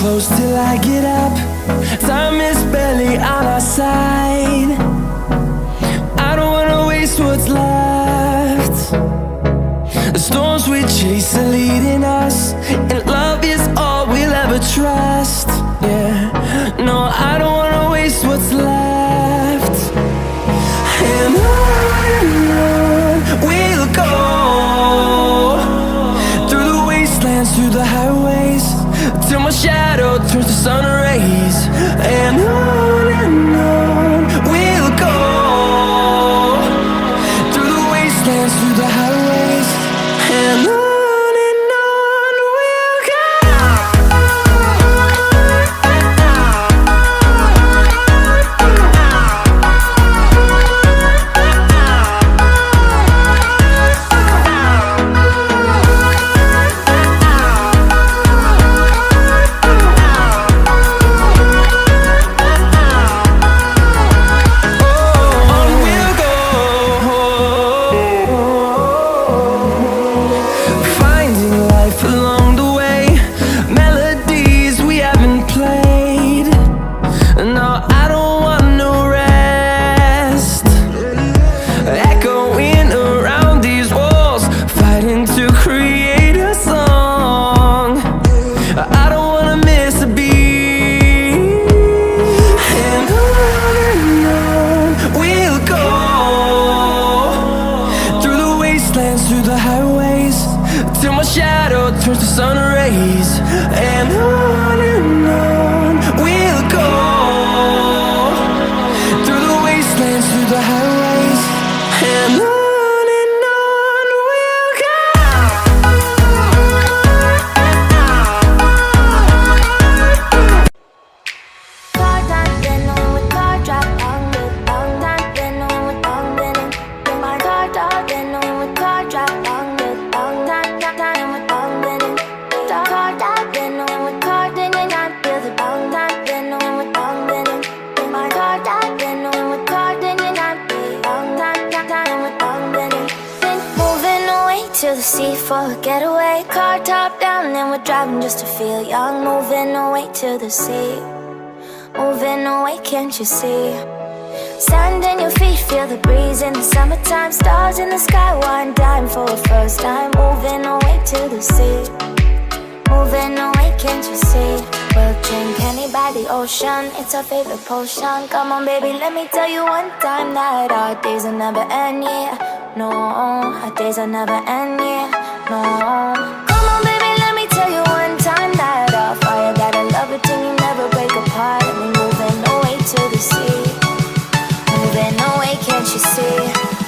close till I get up. Time is barely on our side. I don't wanna waste what's left. The storms we chase are leading us, and love is all we'll ever trust. Yeah, no, I don't wanna waste what's left. And on we'll go, through the wastelands, through the highways, till my shadow turns to sun rays. And on we'll go, through the wastelands, through the highways, and on we'll go. Through the highways, till my shadow turns to sun rays. And on we'll go, through the wastelands, through the highways, and on we'll go. To the sea for a getaway, car top down and we're driving just to feel young. Moving away to the sea, moving away, can't you see? Sand in your feet, feel the breeze in the summertime. Stars in the sky, one dime for a first time. Moving away to the sea, moving away, can't you see? We'll drink honey by the ocean, it's our favorite potion. Come on baby, let me tell you one time that our days will never end, yeah. No, our days will never end, yeah. No. Come on baby, let me tell you one time that our fire got a love it till you never break apart. And we're moving away to the sea, moving away, can't you see?